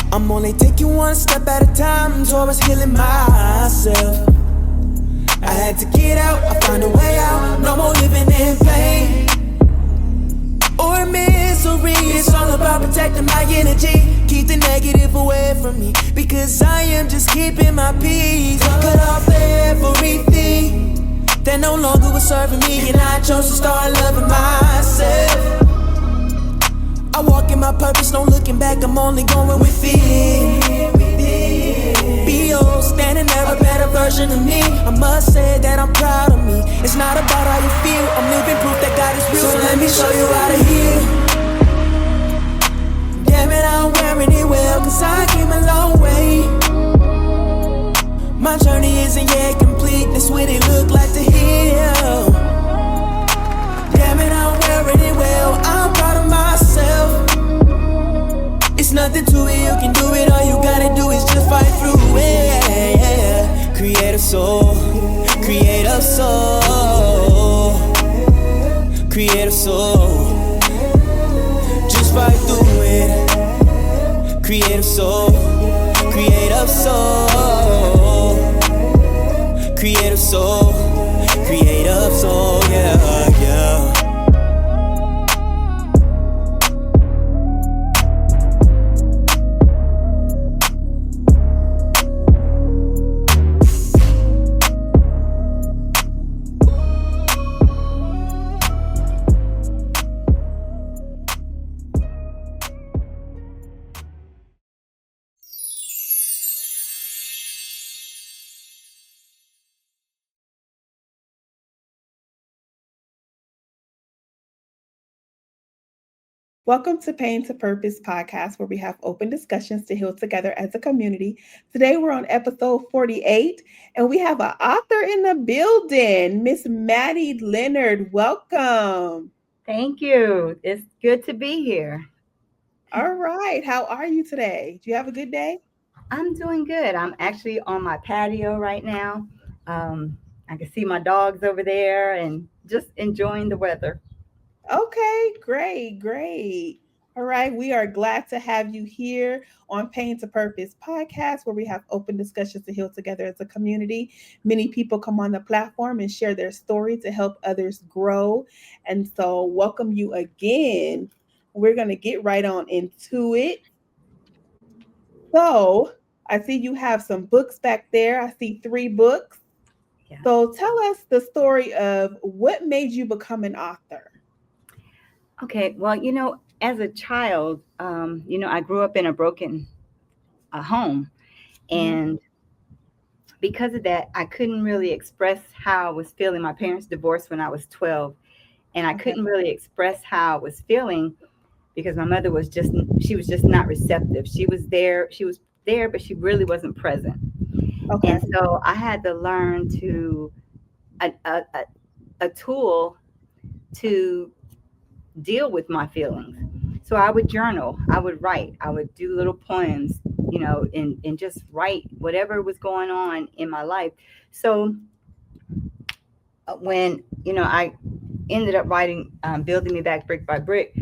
I'm only taking one step at a time towards healing myself. I had to get out, I found a way out. No more living in pain or misery. It's all about protecting my energy. Keep the negative away from me, because I am just keeping my peace. Cut off everything that no longer was serving me, and I chose to start loving myself. I walk in my purpose, no looking back, I'm only going with it. B.O. standing there, a better version of me. I must say that I'm proud of me. It's not about how you feel, I'm living proof that God is real. So let me show you how to heal. Damn it, I'm wearing it well, cause I came a long way. My journey isn't yet complete, that's what it look like to heal. Damn it, I'm wearing it well, I'm proud of myself. It's nothing to it, you can do it, all you gotta do is just fight through it. Create a soul, create a soul, create a soul. Just fight through it. Create a soul, create a soul, create a soul, create a soul, yeah, yeah. Welcome to Pain to Purpose podcast, where we have open discussions to heal together as a community. Today we're on episode 48, and we have an author in the building, Miss Mattie Leonard. Welcome. Thank you. It's good to be here. All right. How are you today? Do you have a good day? I'm doing good. I'm actually on my patio right now. I can see my dogs over there and just enjoying the weather. Okay, great. All right, we are glad to have you here on Pain to Purpose podcast, where we have open discussions to heal together as a community. Many people come on the platform and share their story to help others grow. And so, welcome you again. We're going to get right on into it. So, I see you have some books back there. I see 3 books. Yeah. So, tell us the story of what made you become an author. Okay. Well, as a child, I grew up in a broken home. And because of that, I couldn't really express how I was feeling. My parents divorced when I was 12. And I couldn't really express how I was feeling because my mother was just not receptive. She was there, but she really wasn't present. Okay. And so I had to learn a tool to deal with my feelings. So I would journal, I would write, I would do little poems, and just write whatever was going on in my life. So when, I ended up writing, Building Me Back Brick by Brick,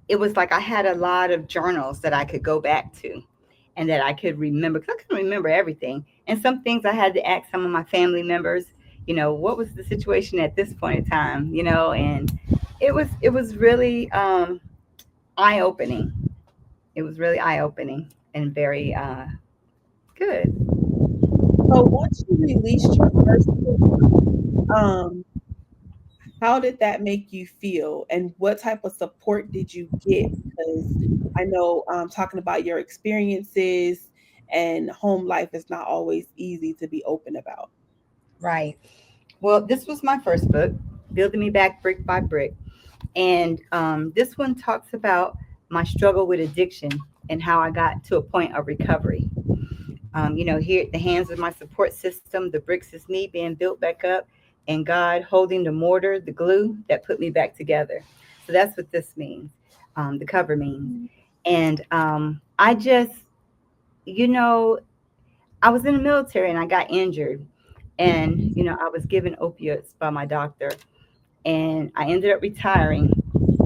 it was like I had a lot of journals that I could go back to and that I could remember, because I couldn't remember everything. And some things I had to ask some of my family members, what was the situation at this point in time, and it was really eye-opening. It was really eye-opening and very good. So once you released your first book, how did that make you feel, and what type of support did you get? Because I know talking about your experiences and home life is not always easy to be open about. Right. Well, this was my first book, Building Me Back Brick by Brick. And this one talks about my struggle with addiction and how I got to a point of recovery. Here at the hands of my support system, the bricks is me being built back up. and God holding the mortar, the glue that put me back together. So that's what this means. The cover means. And I just, you know, I was in the military and I got injured. And, I was given opiates by my doctor. And I ended up retiring.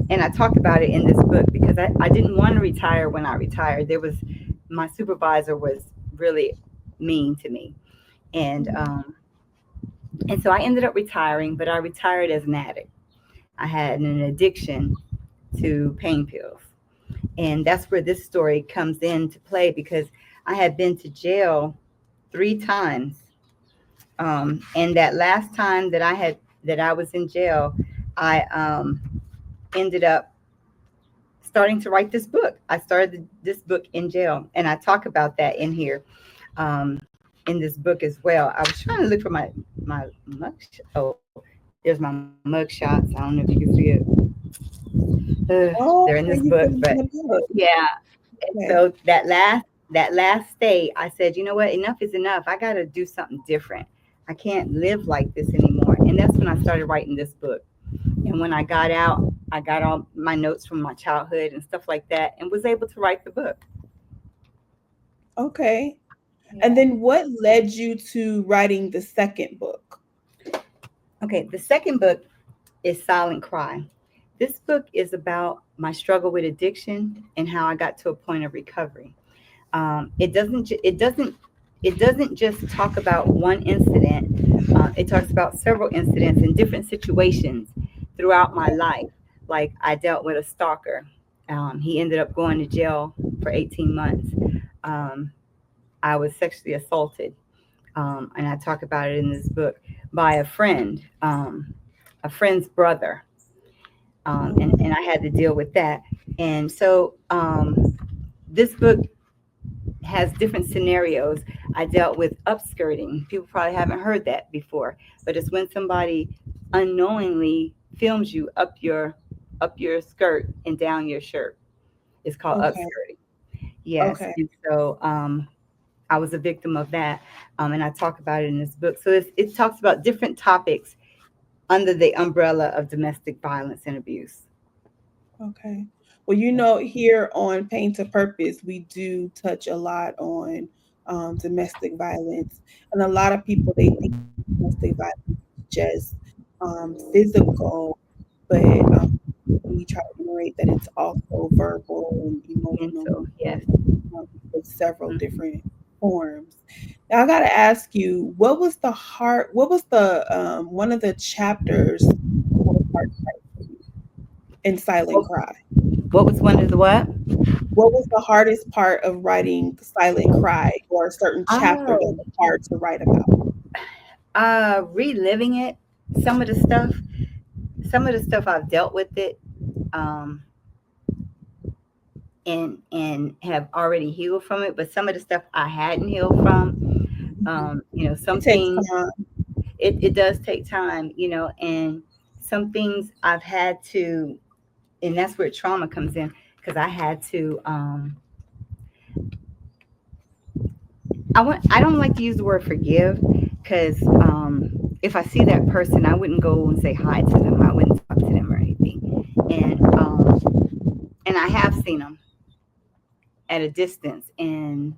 And I talk about it in this book because I didn't want to retire when I retired. My supervisor was really mean to me. And, and so I ended up retiring, but I retired as an addict. I had an addiction to pain pills. And that's where this story comes into play because I had been to jail 3 times. And that last time that I was in jail, I ended up starting to write this book. I started this book in jail, and I talk about that in here, in this book as well. I was trying to look for my mug. Oh, there's my mug shots. I don't know if you can see it. Oh, They're in okay, this you book, put it in but the book. yeah. And Okay. so that last day, I said, you know what? Enough is enough. I got to do something different. I can't live like this anymore. And that's when I started writing this book. And when I got out, I got all my notes from my childhood and stuff like that, and was able to write the book. Okay. And Yeah. then what led you to writing the second book? Okay. The second book is Silent Cry. This book is about my struggle with addiction and how I got to a point of recovery. It doesn't just talk about one incident. It talks about several incidents in different situations throughout my life. Like I dealt with a stalker. He ended up going to jail for 18 months. Um, I was sexually assaulted, and I talk about it in this book by a friend's brother, and I had to deal with that. And so this book has different scenarios. I dealt with upskirting. People probably haven't heard that before, but it's when somebody unknowingly films you up your skirt and down your shirt. It's called Okay. upskirting. Yes, Okay. and so I was a victim of that, and I talk about it in this book. So it talks about different topics under the umbrella of domestic violence and abuse. Okay. Well, here on Pain to Purpose, we do touch a lot on domestic violence, and a lot of people they think domestic violence is just physical, but we try to narrate that it's also verbal and emotional, Mental, yes. with several Mhm. different forms. Now, I got to ask you, what was the one of the chapters that was hard to write for you in Silent What, Cry? what was one of the what? What was the hardest part of writing Silent Cry, or a certain chapter that Oh, was hard to write about? reliving it. Some of the stuff, some of the stuff I've dealt with it, um, and have already healed from it. But some of the stuff I hadn't healed from, Mhm. It some takes things time. it does take time, and some things I've had to, and that's where trauma comes in because I had to. I don't like to use the word forgive because if I see that person, I wouldn't go and say hi to them. I wouldn't talk to them or anything, and I have seen them at a distance and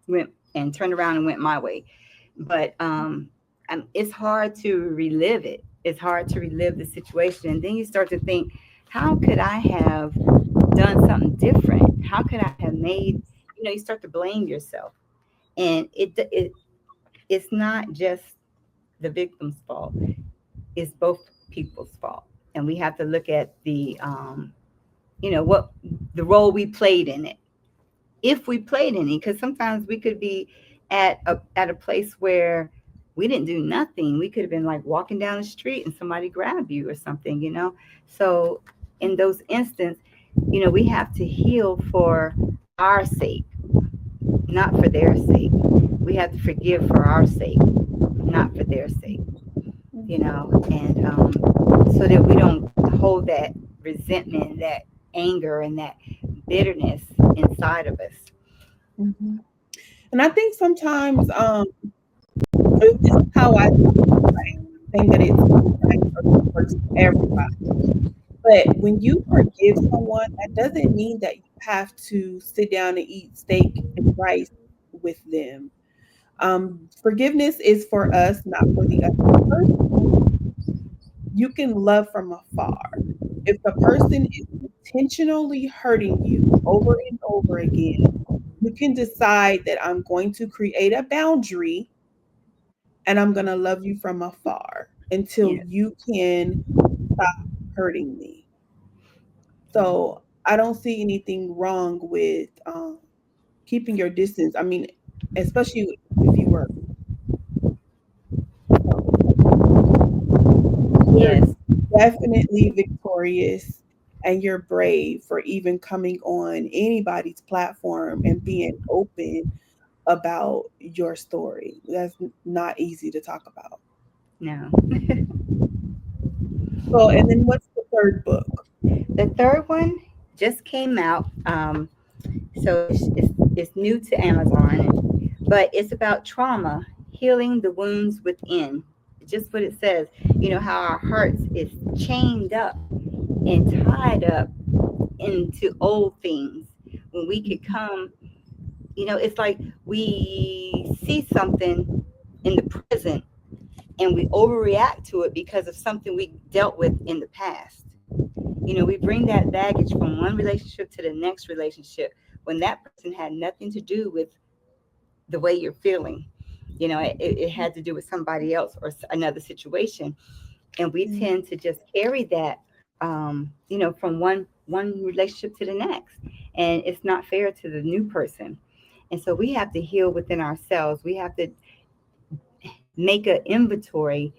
went and turned around and went my way. But it's hard to relive it. It's hard to relive the situation, and then you start to think, how could I have done something different? How could I have made? You start to blame yourself, and it's not just the victim's fault. It's both people's fault, and we have to look at what the role we played in it, if we played any, because sometimes we could be at a place where we didn't do nothing. We could have been like walking down the street and somebody grabbed you or something. So in those instances, we have to heal for our sake, not for their sake. We have to forgive for our sake, not for their sake. And so that we don't hold that resentment, that anger, and that bitterness inside of us. Mhm. And I think sometimes, this is how I feel, right? saying that it's right or that it works for everybody. But when you forgive someone, that doesn't mean that you have to sit down and eat steak and rice with them. Forgiveness is for us, not for the other person. You can love from afar. If the person is intentionally hurting you over and over again, you can decide that I'm going to create a boundary and I'm going to love you from afar until Yes. you can stop hurting me. So I don't see anything wrong with keeping your distance. I mean, especially if you were so you're Yes. definitely victorious and you're brave for even coming on anybody's platform and being open about your story. That's not easy to talk about. No. So, and then what's the third book? The third one just came out. So it's new to Amazon, but it's about trauma, healing the wounds within. Just what it says. You know how our hearts is chained up and tied up into old things when we could come. It's like we see something in the present and we overreact to it because of something we dealt with in the past. We bring that baggage from one relationship to the next relationship when that person had nothing to do with the way you're feeling. It had to do with somebody else or another situation. And we Mhm. tend to just carry that, from one relationship to the next. And it's not fair to the new person. And so we have to heal within ourselves. We have to make an inventory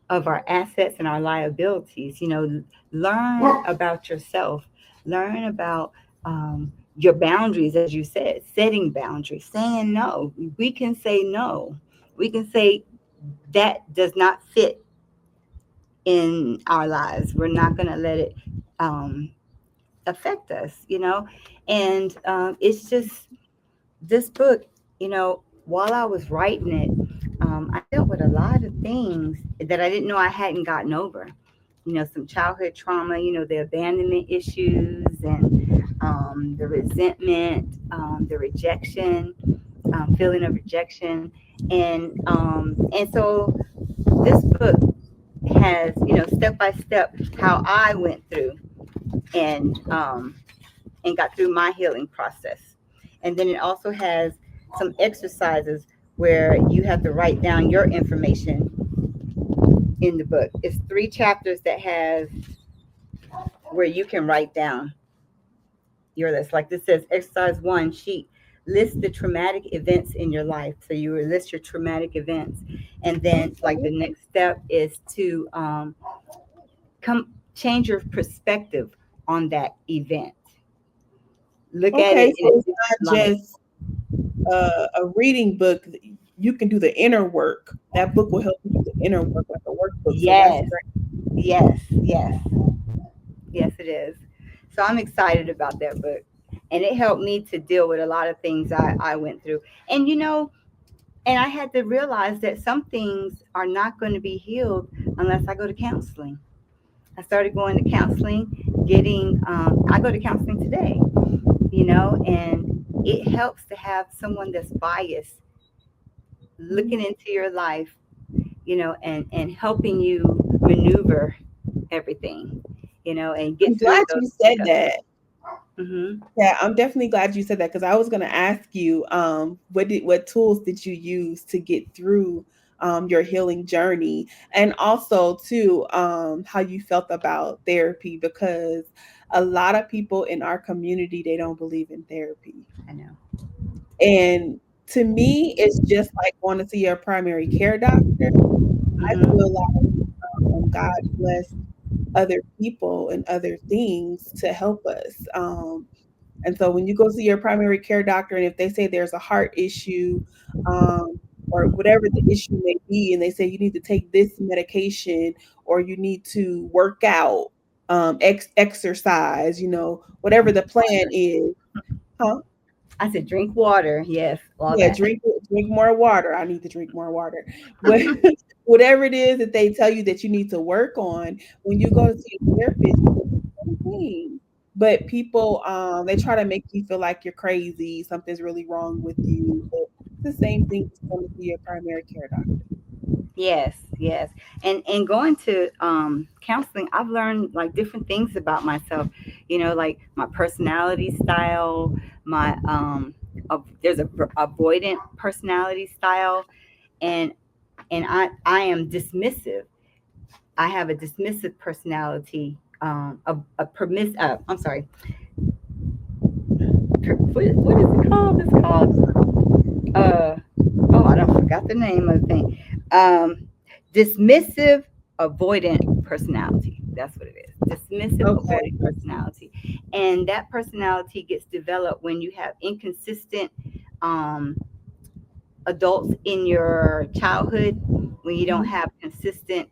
of our assets and our liabilities. Learn about yourself, learn about your boundaries, as you said, setting boundaries, saying no. We can say no. We can say that does not fit in our lives. We're not going to let it um, affect us, And it's just this book, while I was writing it, I dealt with a lot of things that I didn't know I hadn't gotten over. Some childhood trauma, the abandonment issues and the resentment, the rejection, feeling of rejection. And so this book has, step by step how I went through and got through my healing process. And then it also has some exercises where you have to write down your information in the book. It's 3 chapters that has where you can write down your list. Like this says, exercise one sheet. List the traumatic events in your life. So you will list your traumatic events. And then like Okay. the next step is to come change your perspective on that event. Look at Okay, it in so a it's different not light. just a reading book. You can do the inner work. That book will help you do the inner work like a workbook. So that's Yes, great. yes, yes, yes, it is. So I'm excited about that book. And it helped me to deal with a lot of things I went through. And, and I had to realize that some things are not going to be healed unless I go to counseling. I started going to counseling, I go to counseling today, and it helps to have someone that's biased looking into your life, and helping you maneuver everything, and I'm get through glad those you said hiccups. that. Hmm. Yeah, I'm definitely glad you said that because I was going to ask you, what tools did you use to get through your healing journey, and also too, how you felt about therapy because a lot of people in our community they don't believe in therapy, I know. and to me, it's just like going to see your primary care doctor. I feel Hmm. like God blessed other people and other things to help us. And so when you go see your primary care doctor, and if they say there's a heart issue, or whatever the issue may be, and they say you need to take this medication or you need to work out, exercise, whatever the plan Water. is, huh? I said drink water. Yes, all Yeah, that. drink drink more water. I need to drink more water. But whatever it is that they tell you that you need to work on, when you go to see a therapist, it's the same thing. But people, they try to make you feel like you're crazy, something's really wrong with you. But it's the same thing as going to see your primary care doctor. Yes, yes. And going to counseling, I've learned like different things about myself. Like my personality style, my there's a avoidant personality style, and I am dismissive. I have a dismissive personality. I'm sorry. What is it called? It's called. Oh, I don't forgot the name of the thing. Um, Dismissive avoidant personality. That's what it is. Dismissive Okay. avoidant personality, and that personality gets developed when you have inconsistent um, adults in your childhood, when you don't Mhm. have consistent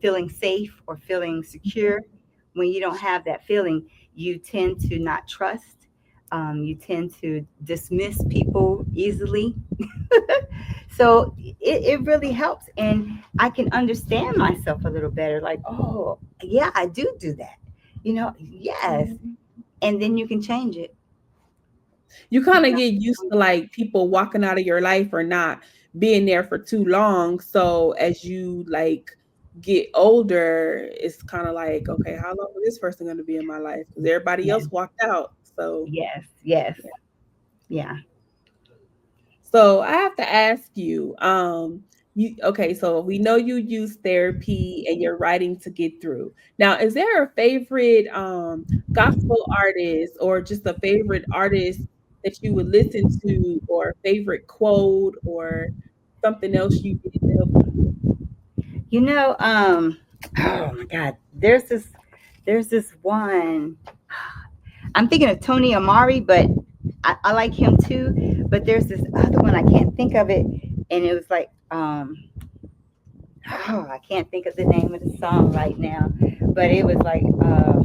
feeling safe or feeling secure. When you don't have that feeling, you tend to not trust. You tend to dismiss people easily. So it really helps. And I can understand myself a little better. Like, oh, yeah, I do that. Yes. Mhm. And then you can change it. You kind of get used to like people walking out of your life or not being there for too long. So as you like get older, it's kind of like, okay, how long is this person going to be in my life? Because everybody Yeah. else walked out. So Yes. Yes. yeah. Yeah. So I have to ask you, you okay, so we know you use therapy and you're writing to get through. Now, is there a favorite gospel artist or just a favorite artist that you would listen to or a favorite quote or something else you did to help you? You know, um, oh my God, there's this one. I'm thinking of Tony Amari, but I like him too. But there's this other one, I can't think of it, and it was like, oh, I can't think of the name of the song right now, but it was like, oh,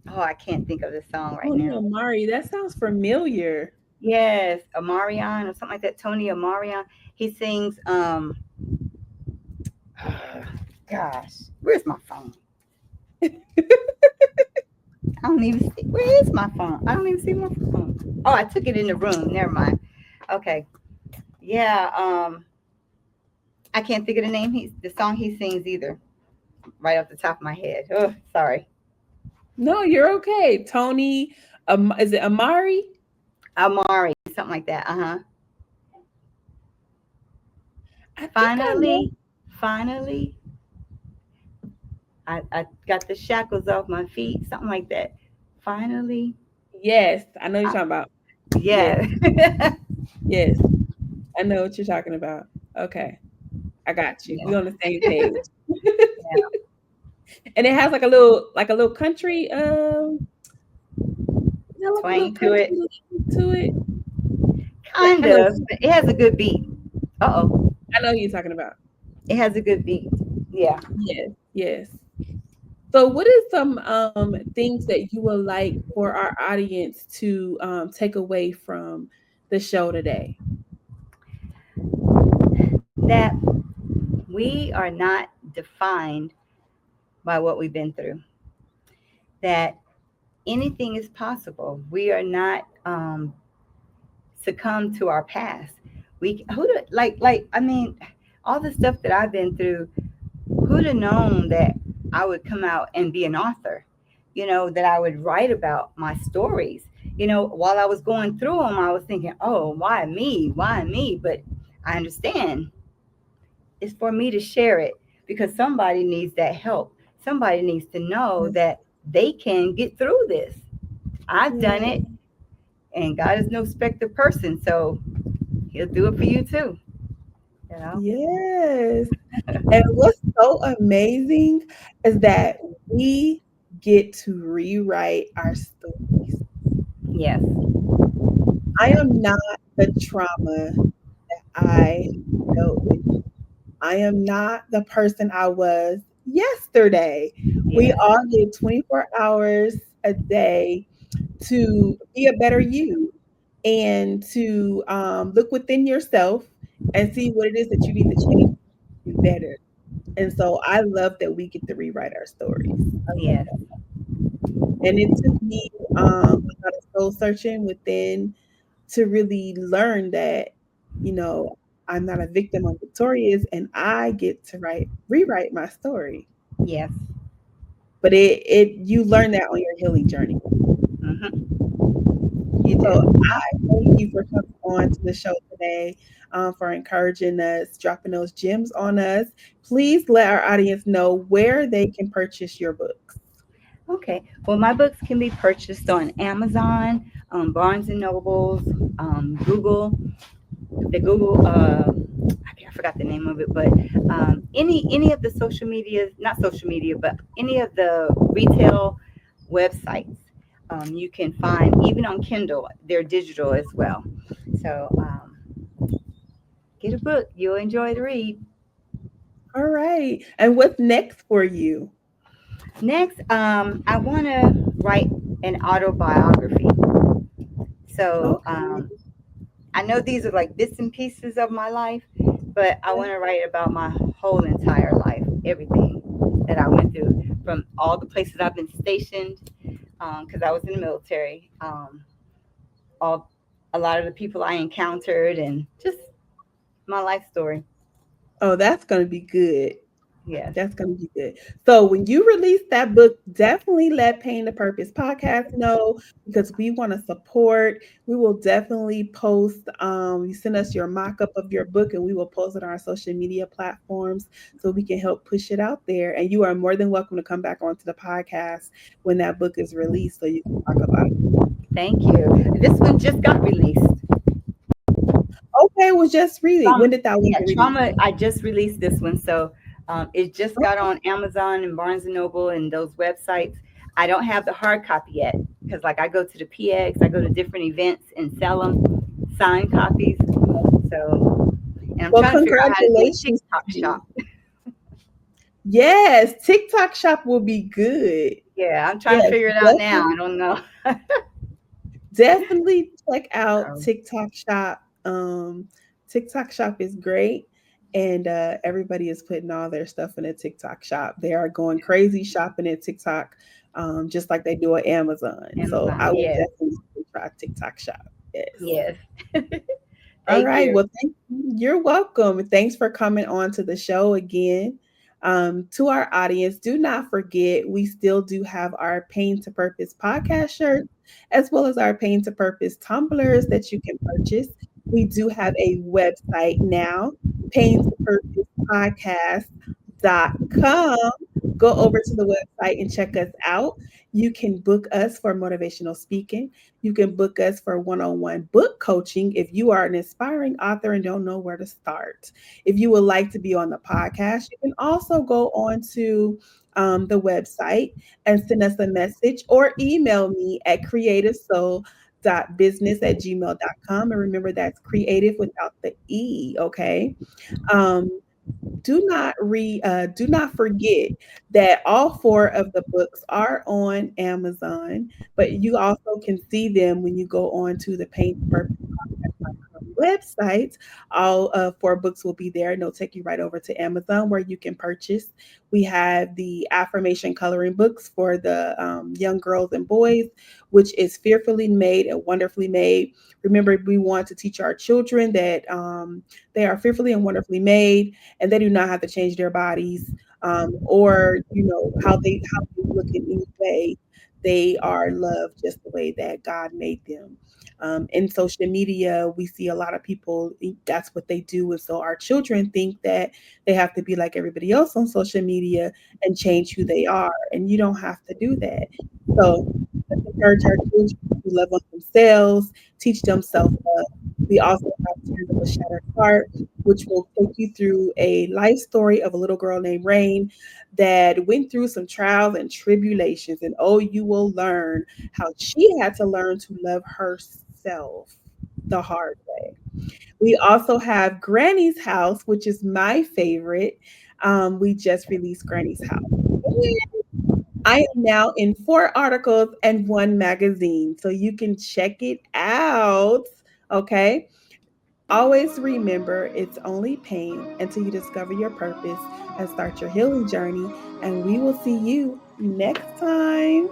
oh, I can't think of the song right Tony now. Amari, that sounds familiar. Yes, Amarion or something like that. Tony Amarion. He sings. Gosh, where's my phone? I don't even see. Where is my phone? I don't even see my phone. Oh, I took it in the room. Never mind. Okay. Yeah. I can't think of the name. The song he sings either. Right off the top of my head. Oh, sorry. No, you're okay. Tony, is it Amari? Amari, something like that. Uh huh. I think I know. Finally, finally, I got the shackles off my feet. Something like that. Finally. Yes, I know you're I, talking about. Yes, yeah. yes. I know what you're talking about. Okay, I got you. We Yeah. on the same page. And it has like a little country, is there like a little Twang to country it. to it? Yeah, Kind I know of. But it has a good beat. Uh-oh. I know who you're talking about. It has a good beat. Yeah. Yes, yes. So what is some things that you would like for our audience to take away from the show today? That we are not defined by what we've been through. That anything is possible. We are not succumb to our past. We who like I mean, all the stuff that I've been through. Who'd have known that I would come out and be an author? That I would write about my stories. While I was going through them, I was thinking, oh, why me? Why me? But I understand it's for me to share it because somebody needs that help. Somebody needs to know Yes. that they can get through this. I've done Yeah. it, and God is no respecter of person, so He'll do it for you too. You know? Yes. And what's so amazing is that we get to rewrite our stories. Yes. I Yeah. am not the trauma I dealt with. I am not the person I was yesterday. We Yes. all live 24 hours a day. to be a better you and to look within yourself and see what it is that you need to change to do better. And so I love that we get to rewrite our stories. I Oh, love yes. that. And it took me a lot of soul searching within to really learn that, you know, I'm not a victim, I'm victorious, and I get to rewrite my story. Yes. But it you learn that on your healing journey. Hmm. You So do. I thank you for coming on to the show today, for encouraging us, dropping those gems on us. Please let our audience know where they can purchase your books. Okay. Well, my books can be purchased on Amazon, Barnes and Nobles, Google, the Google. I forgot the name of it, but any of the social media, not social media, but any of the retail websites, you can find. Even on Kindle, they're digital as well. So get a book; you'll enjoy the read. All right. And what's next for you? Next, I want to write an autobiography. So Okay. I know these are like bits and pieces of my life, but I want to write about my whole entire life, everything that I went through, from all the places I've been stationed, because I was in the military, all a lot of the people I encountered, and just my life story. Oh, that's going to be good. Yes, That's gonna be good. So when you release that book, definitely let Pain to Purpose podcast know because we want to support. We will definitely post. You send us your mock-up of your book, and we will post it on our social media platforms so we can help push it out there. And you are more than welcome to come back onto the podcast when that book is released, so you can talk about it. thank you. This one just got released. Okay, well, just read it. When did that one Yeah, get released? trauma. I just released this one, so it just got Okay. on Amazon and Barnes and Noble and those websites. I don't have the hard copy yet because, like, I go to the PX, I go to different events and sell them signed copies. So, and I'm Well, trying to figure out how to do a congratulations TikTok to shop. you. Yes, TikTok shop will be good. Yeah, I'm trying to Yes, figure it out now. definitely. I don't know. Definitely check out So, TikTok Shop. TikTok Shop is great, and everybody is putting all their stuff in a TikTok Shop. They are going crazy shopping at TikTok, just like they do at Amazon. So I Amazon. would Yes, definitely try TikTok Shop. Yes. yes. All Thank right. you. Well, you're welcome. Thanks for coming on to the show again. To our audience, do not forget we still do have our Pain to Purpose podcast shirts, as well as our Pain to Purpose tumblers that you can purchase. We do have a website now, pain to purpose podcast.com. Go over to the website and check us out. You can book us for motivational speaking. You can book us for one on one book coaching if you are an aspiring author and don't know where to start. If you would like to be on the podcast, you can also go on to the website and send us a message or email me at creativesoul.business@gmail.com. And remember, that's creative without the E, okay? Um, do not forget that all four of the books are on Amazon, but you also can see them when you go on to the Paint to Purpose website. All four books will be there, and they'll take you right over to Amazon where you can purchase. We have the affirmation coloring books for the young girls and boys, which is fearfully made and wonderfully made. Remember, we want to teach our children that they are fearfully and wonderfully made, and they do not have to change their bodies or how they look in any way. They are loved just the way that God made them. In social media, we see a lot of people, that's what they do. And so our children think that they have to be like everybody else on social media and change who they are. And you don't have to do that. So let's encourage our children to love on themselves, teach them self love. We also have Tears of a Shattered Heart, which will take you through a life story of a little girl named Rain that went through some trials and tribulations. And oh, you will learn how she had to learn to love herself the hard way. We also have Granny's House, which is my favorite. We just released Granny's House. I am now in 4 articles and 1 magazine, so you can check it out. Okay. Always remember it's only pain until you discover your purpose and start your healing journey. And we will see you next time.